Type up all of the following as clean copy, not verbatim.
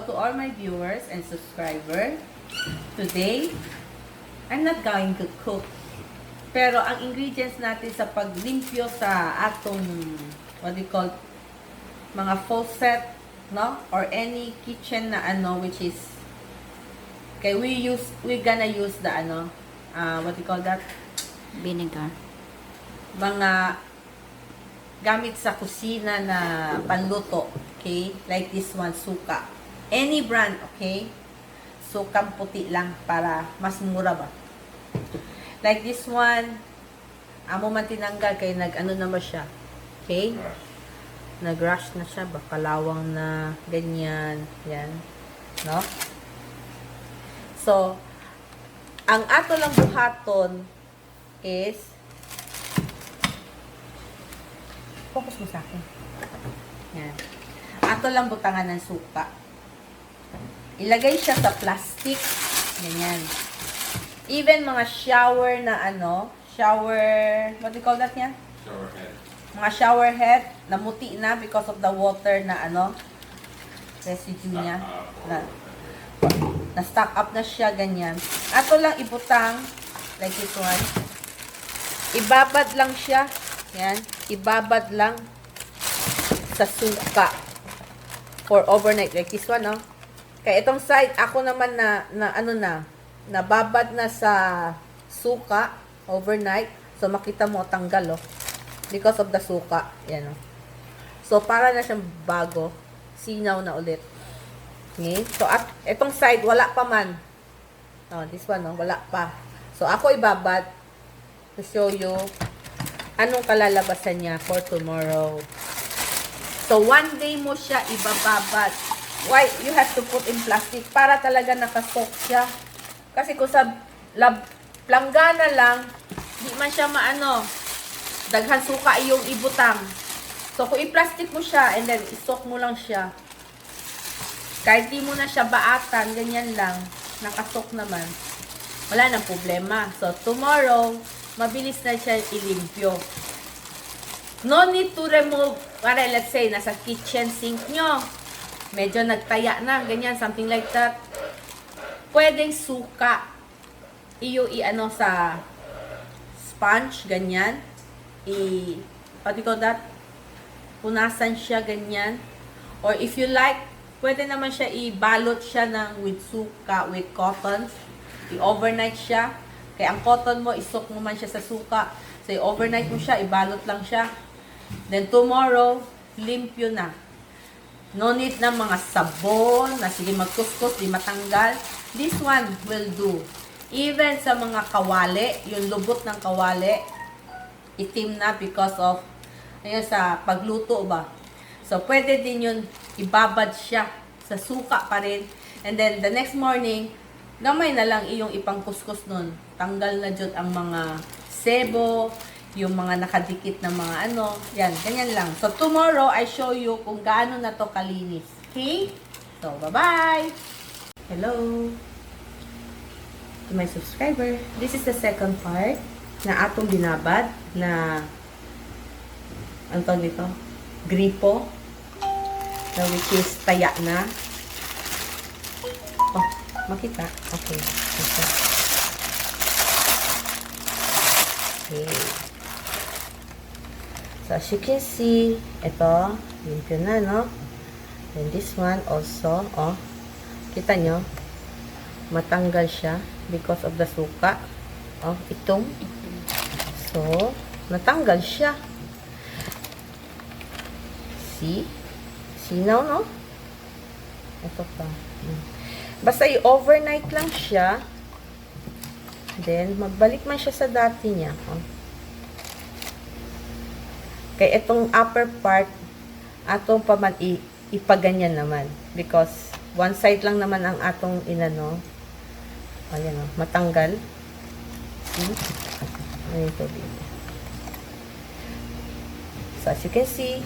Hello to all my viewers and subscribers. Today, I'm not going to cook. Pero ang ingredients natin sa paglimpyo sa atong, what do you call, mga faucet, no? Or any kitchen na ano, which is, okay, we're gonna use the ano, what do you call that? Vinegar. Mga gamit sa kusina na panluto, okay? Like this one, suka. Any brand, okay? Sukang puti lang para mas mura ba? Like this one, amo man tinanggal kay nag-ano naman siya. Okay? Nag-rush na siya, baka lawang na ganyan, yan. No? So, ang ato lang buhaton is focus mo sa akin. Yan. Ato lang butangan ng suka. Ilagay siya sa plastic. Ganyan. Even mga shower na ano, what do you call that yan? Shower head. Mga shower head, namuti na because of the water na ano, residue niya. Na-stock up na siya, ganyan. Ato lang ibutang, like this one. Ibabad lang siya. Yan. Ibabad lang sa suka for overnight. Like this one, no? Kaya itong side, ako naman nababad na sa suka overnight. So, makita mo, tanggal, oh. Because of the suka. Yan, oh. So, para na siyang bago. Sinaw na ulit. Okay? So, at itong side, wala pa man. Oh, this one, oh, wala pa. So, ako ibabad to show you anong kalalabasan niya for tomorrow. So, one day mo siya ibababad. Why? You have to put in plastic para talaga nakasoak siya. Kasi kung sa planggana lang, di man siya maano, daghan suka iyong ibutang. So, kung i-plastic mo siya and then isoak mo lang siya, kahit di mo na siya baatan, ganyan lang, nakasoak naman, wala nang problema. So, tomorrow, mabilis na siya ilimpyo. No need to remove, para let's say, nasa kitchen sink nyo, medyo nagtaya na, ganyan, something like that. Pwedeng suka. Iyo i-ano sa sponge, ganyan. What do you call that? Punasan siya, ganyan. Or if you like, pwede naman siya i-balot siya with suka, with cotton. I-overnight siya. Kaya ang cotton mo, isok mo man siya sa suka. So, i-overnight mo siya, ibalot lang siya. Then, tomorrow, limpyo na. No need na mga sabon, na sige magkuskus, di matanggal. This one will do. Even sa mga kawali, yung lubot ng kawali, itim na because of, ayun, sa pagluto ba. So, pwede din yun, ibabad siya sa suka pa rin. And then, the next morning, gamay na lang iyong ipangkuskus nun. Tanggal na dyan ang mga sebo, yung mga nakadikit na mga ano. Yan, ganyan lang. So, tomorrow, I show you kung gaano na to kalinis. Okay? So, bye-bye! Hello! To my subscriber, this is the second part na atong binabad na ano tawag dito? Gripo. So, which is taya na. Oh, makita? Okay. Okay. So, as you can see, ito, limpyo na, no? And this one also, oh, kita nyo, matanggal siya because of the suka. Oh, itong. So, natanggal siya. See? Sinaw, no? Ito pa. Basta i-overnight lang siya. Then, magbalik man siya sa dati niya. Oh. Kaya itong upper part, atong paman ipaganyan naman. Because, one side lang naman ang atong inano. Ayan o, matanggal. See? Ayan ito dito. So, as you can see,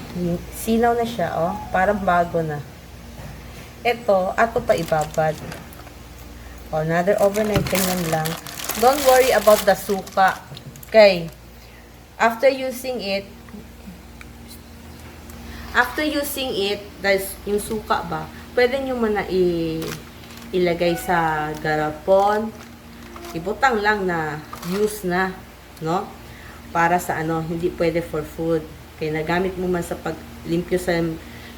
sinaw na siya, oh. Parang bago na. Ito, ato pa ibabad. Oh, another overnight, ganyan lang. Don't worry about the suka. Okay. After using it, guys, yung suka ba, pwede nyo muna ilagay sa garapon. Ibutang lang na use na, no? Para sa hindi pwede for food. Kaya nagamit mo man sa paglimpyo sa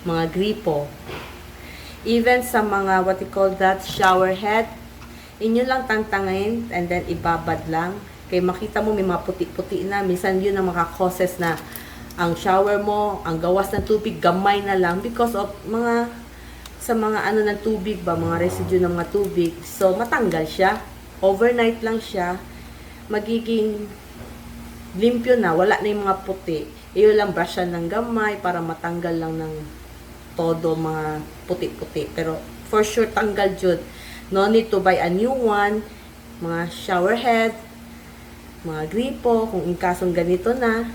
mga gripo. Even sa mga, what you call that, shower head, inyo lang tantangin and then ibabad lang. Kaya makita mo may mga puti-puti na. Minsan yun ang makakoses na ang shower mo, ang gawas ng tubig, gamay na lang because of sa mga ng tubig ba, mga residue ng mga tubig. So, matanggal siya. Overnight lang siya. Magiging limpyo na, wala na yung mga puti. Iyo lang brushan ng gamay para matanggal lang ng todo mga puti-puti. Pero for sure tanggal jud. No need to buy a new one. Mga shower head, mga gripo, kung inkasong ganito na.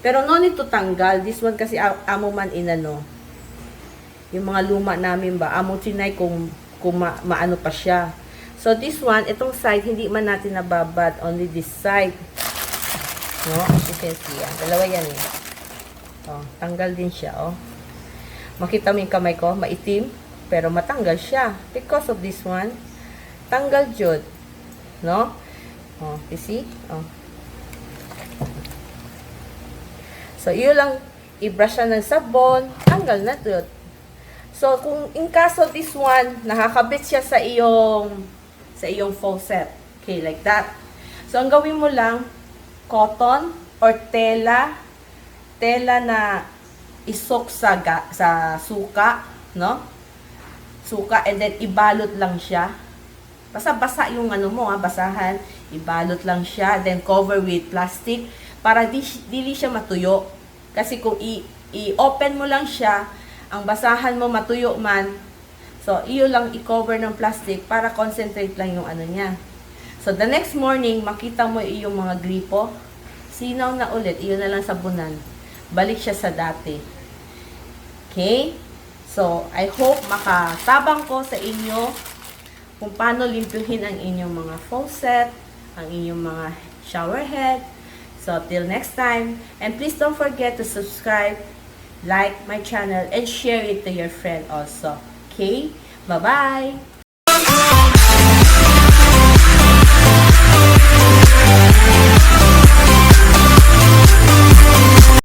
Pero no need to tanggal. This one kasi amo man yung mga luma namin ba, amo tinay kung maano pa siya. So this one, itong side, hindi man natin nababad. Only this side. No? As you can see, dalawa yan eh. Oh, tanggal din siya, oh. Makita mo yung kamay ko, maitim, pero matanggal siya. Because of this one, tanggal jud. No? Oh, you see? Oh. So, iyo lang, i-brush na ng sabon, tanggal na jud. So, kung in kaso this one, nakakabit siya sa iyong faucet. Okay, like that. So, ang gawin mo lang, cotton or tela na isok sa suka, no? Suka, and then ibalot lang siya. Basa-basa yung mo, basahan. Ibalot lang siya, then cover with plastic para dili siya matuyo. Kasi kung i-open mo lang siya, ang basahan mo matuyo man. So, iyo lang i-cover ng plastic para concentrate lang yung niya. So, the next morning, makita mo yung mga gripo. Sinaw na ulit. Iyo na lang sabunan. Balik siya sa dati. Okay? So, I hope makatabang ko sa inyo kung paano limpyuhin ang inyong mga faucet, ang inyong mga shower head. So, till next time. And please don't forget to subscribe, like my channel, and share it to your friend also. Okay? Bye-bye!